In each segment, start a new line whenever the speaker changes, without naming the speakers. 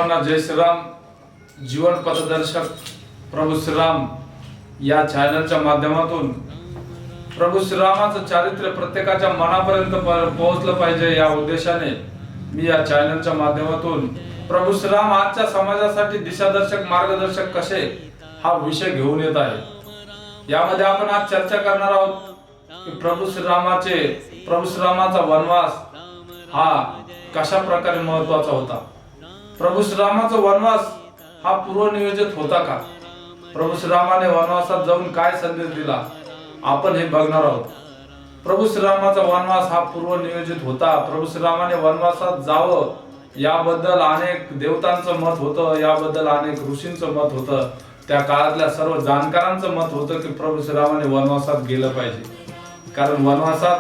सर्वांना जय श्रीराम. जीवन पथदर्शक प्रभू श्रीराम या चॅनलच्या माध्यमातून प्रभू श्रीरामाचं चारित्र्य प्रत्येकाच्या मनापर्यंत पोहोचलं पाहिजे या उद्देशाने मी या चॅनलच्या माध्यमातून प्रभू श्रीराम आजच्या समाजासाठी दिशादर्शक मार्गदर्शक कसे हा विषय घेऊन येत आहे. यामध्ये आपण आज चर्चा करणार आहोत की प्रभू श्रीरामाचा वनवास हा कशा प्रकारे महत्वाचा होता. प्रभू श्रीरामाचा वनवास हा पूर्वनियोजित होता का? प्रभू श्रीरामाने वनवासात जाऊन काय संदेश दिला आपण हे बघणार आहोत. प्रभू श्रीरामाचा वनवास हा पूर्वनियोजित होता. प्रभू श्रीरामाने वनवासात जावं याबद्दल अनेक देवतांचं मत होतं, याबद्दल अनेक ऋषींचं मत होतं, त्या काळातल्या सर्व जाणकारांचं मत होतं की प्रभू श्रीरामाने वनवासात गेलं पाहिजे. कारण वनवासात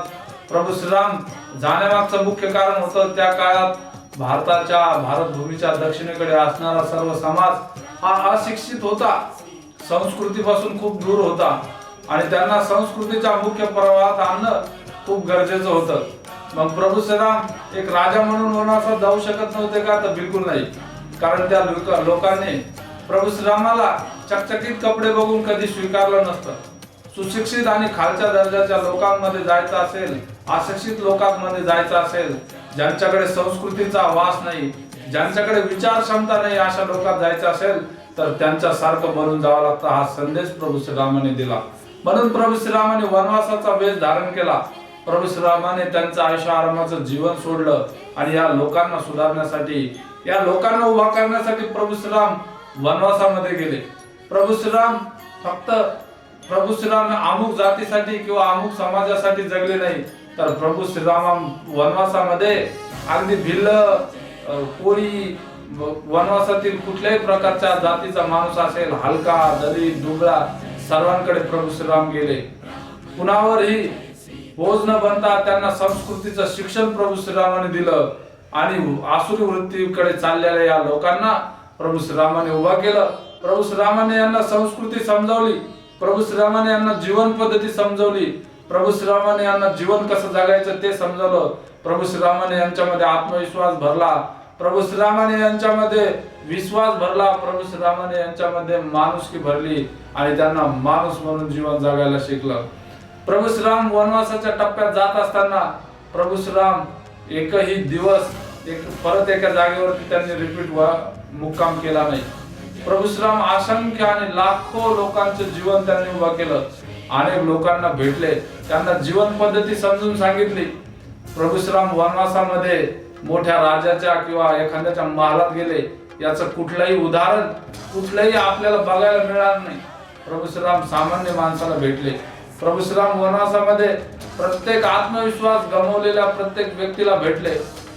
प्रभू श्रीराम जाण्यामागचं मुख्य कारण होतं त्या काळात भारतभूमीच्या दक्षिणेकडे असणारा सर्व समाज हा अशिक्षित होता, संस्कृतीपासून खूप दूर होता आणि त्यांना संस्कृतीच्या मुख्य प्रवाहात आणणं खूप गरजेचं होतं. मग प्रभू श्रीराम एक राजा म्हणून वनवासात जाऊ शकत नव्हते का? तर बिलकुल नाही. कारण त्या लोकांनी प्रभू श्रीरामाला चकचकीत कपडे बघून कधी स्वीकारलं नसतं. सुशिक्षित आणि खालच्या दर्जाच्या लोकांमध्ये जायचं असेल, अशिक्षित लोकांमध्ये जायचं असेल, ज्यांच्याकडे संस्कृतीचा वास नाही, ज्यांच्याकडे विचार क्षमता नाही, अशा लोकांत जायचं असेल तर त्यांच्या सारखं बनून जावं लागतं. हा संदेश प्रभू श्रीरामाने दिला. म्हणून प्रभू श्रीरामाने वनवासाचा वेश धारण केला. प्रभू श्रीरामाने त्यांचं आयुष्य आरामाचं जीवन सोडलं आणि या लोकांना सुधारण्यासाठी, या लोकांना उभा करण्यासाठी प्रभू श्रीराम वनवासामध्ये गेले. प्रभू श्रीराम अमुक जातीसाठी किंवा अमुक समाजासाठी जगले नाही, तर प्रभू श्रीराम वनवासामध्ये अगदी भिल्ल, कोळी, वनवासातील कुठल्याही प्रकारच्या जातीचा माणूस असेल, हलका, दलित, दुबळा, सर्वांकडे प्रभू श्रीराम गेले. कुणावरही बोज न बनता त्यांना संस्कृतीचं शिक्षण प्रभू श्रीरामाने दिलं आणि आसुरी वृत्तीकडे चाललेल्या या लोकांना प्रभू श्रीरामाने उभा केलं. प्रभू श्रीरामाने यांना संस्कृती समजावली, प्रभू श्रीरामाने यांना जीवन पद्धती समजावली, प्रभू श्रीरामाने यांना जीवन कसं जगायचं ते समजावलं. प्रभू श्रीरामाने यांच्यामध्ये आत्मविश्वास भरला, प्रभू श्रीरामाने यांच्यामध्ये विश्वास भरला, प्रभू श्रीरामाने यांच्यामध्ये माणुसकी भरली आणि त्यांना माणूस म्हणून जीवन जगायला शिकलं. प्रभू श्रीराम वनवासाच्या टप्प्यात जात असताना प्रभू श्रीराम एकही दिवस परत एका जागेवरती त्यांनी रिपीट मुक्काम केला नाही. प्रभू श्रीराम असंख्य आणि लाखो लोकांचे जीवन त्यांनी उभा केलं. अनेक लोकांना भेटले, त्यांना जीवन पद्धती समजून सांगितली. प्रभू श्रीराम वनवासामध्ये मोठ्या राजाच्या किंवा एखाद्याच्या महालात गेले याचं कुठलंही उदाहरण आपल्याला बघायला मिळणार नाही. प्रभू श्रीराम सामान्य माणसाला भेटले. प्रभू श्रीराम वनवासामध्ये प्रत्येक आत्मविश्वास गमावलेल्या प्रत्येक व्यक्तीला भेटले.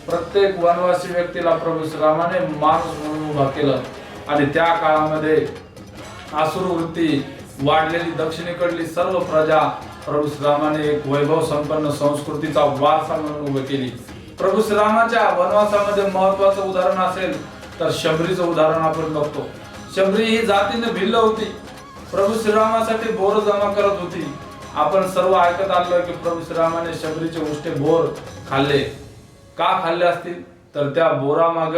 प्रत्येक वनवासी व्यक्तीला प्रभू श्रीरामाने माणूस म्हणून उभा केलं आणि त्या काळामध्ये आसुर वृत्ती वाढलेली दक्षिणेकडली सर्व प्रजा प्रभू श्रीरामाने एक वैभव संपन्न संस्कृतीचा वारसा म्हणून उभे केली. प्रभू श्रीरामाच्या वनवासामध्ये महत्वाचं उदाहरण असेल तर शबरीचं उदाहरण आपण बघतो. शबरी ही जातीने भिल्ल होती. प्रभू श्रीरामासाठी बोर जमा करत होती. आपण सर्व ऐकत आलो की प्रभू श्रीरामाने शबरीचे उष्टे बोर खाल्ले. का खाल्ले असतील? तर त्या बोरामाग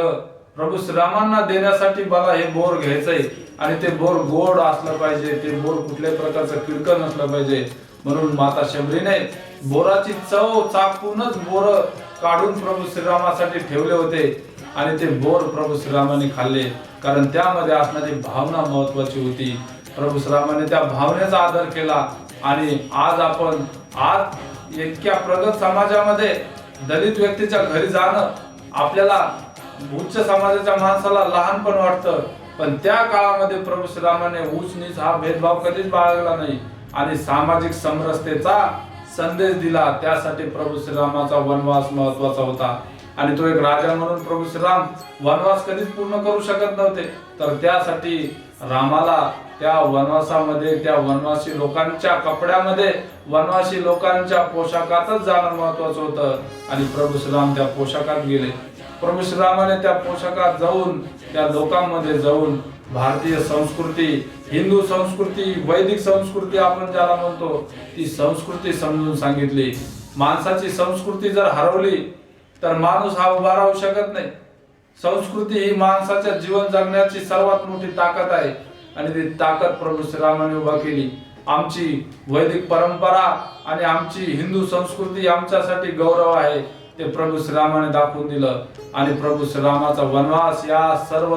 प्रभू श्रीरामांना देण्यासाठी मला हे बोर घ्यायचंय आणि ते बोर गोड असलं पाहिजे, ते बोर कुठल्याही प्रकारचं किडकं नसलं पाहिजे. म्हणून माता शबरीने बोराची चव चाखूनच बोर काढून प्रभू श्रीरामासाठी ठेवले होते आणि ते बोर प्रभू श्रीरामाने खाल्ले. कारण त्यामध्ये असणारी भावना महत्वाची होती. प्रभू श्रीरामाने त्या भावनेचा आदर केला आणि आज इतक्या प्रगत समाजामध्ये दलित व्यक्तीच्या घरी जाणं आपल्याला उच्च समाजाच्या माणसाला लहानपण वाटतं, पण त्या काळामध्ये प्रभू श्रीरामाने उच्च नीच हा भेदभाव कधीच बाळगला नाही आणि सामाजिक समरसतेचा संदेश दिला. त्यासाठी प्रभू श्रीरामाचा वनवास महत्वाचा होता आणि तो एक राजा म्हणून प्रभू श्रीराम वनवास कधीच पूर्ण करू शकत नव्हते. तर त्यासाठी रामाला त्या वनवासामध्ये, त्या वनवासी लोकांच्या कपड्यामध्ये, वनवासी लोकांच्या पोशाखातच जाणं महत्वाचं होतं आणि प्रभू श्रीराम त्या पोशाखात गेले. प्रभू श्रीरामाने त्या पोशाखात जाऊन, त्या लोकांमध्ये जाऊन भारतीय संस्कृती, हिंदू संस्कृती, वैदिक संस्कृती आपण ज्याला म्हणतो ती संस्कृती समजून सांगितली. माणसाची संस्कृती जर हरवली तर माणूस हा उभा राहू शकत नाही. संस्कृती ही माणसाच्या जीवन जगण्याची सर्वात मोठी ताकद आहे आणि ती ताकद प्रभू श्रीरामाने उभा केली. आमची वैदिक परंपरा आणि आमची हिंदू संस्कृती आमच्यासाठी गौरव आहे, ते प्रभू श्रीरामाने दाखवून दिलं. आणि प्रभू श्रीरामाचा वनवास या सर्व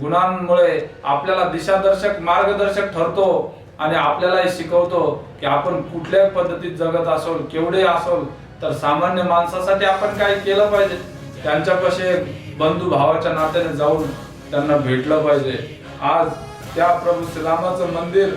गुणांमुळे आपल्याला दिशादर्शक मार्गदर्शक ठरतो आणि आपल्यालाही शिकवतो की आपण कुठल्याही पद्धतीत जगत असो, केवढे असो, तर सामान्य माणसासाठी आपण काही केलं पाहिजे. त्यांच्यापाशी बंधू भावाच्या नात्याने जाऊन त्यांना भेटलं पाहिजे. आज त्या प्रभू श्रीरामाचं मंदिर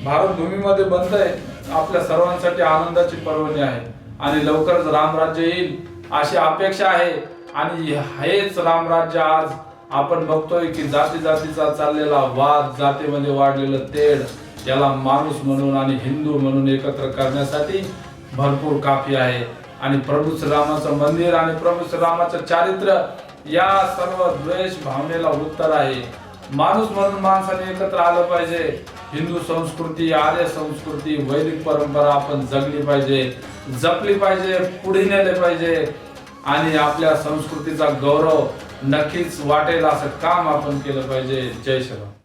भारत भूमीमध्ये बनतंय. आपल्या सर्वांसाठी आनंदाची पर्वणी आहे आणि लवकरच रामराज्य येईल अशी अपेक्षा आहे. आणि हेच रामराज्य आज आपण बघतोय की जाती जातीचा चाललेला वाद, जातीमध्ये वाढलेलं तेढ, याला माणूस म्हणून आणि हिंदू म्हणून एकत्र करण्यासाठी भरपूर काफी आहे. आणि प्रभू श्रीरामाचं मंदिर आणि प्रभू श्रीरामाचं चारित्र्य या सर्व द्वेष भावनेला उत्तर आहे. माणूस म्हणून माणसाने एकत्र आलं पाहिजे. हिंदू संस्कृती, आर्य संस्कृती, वैदिक परंपरा आपण जगली पाहिजे, जपली पाहिजे, पुढे नेले पाहिजे आणि आपल्या संस्कृतीचा गौरव नक्कीच वाटेल असं काम आपण केलं पाहिजे. जय श्रीराम.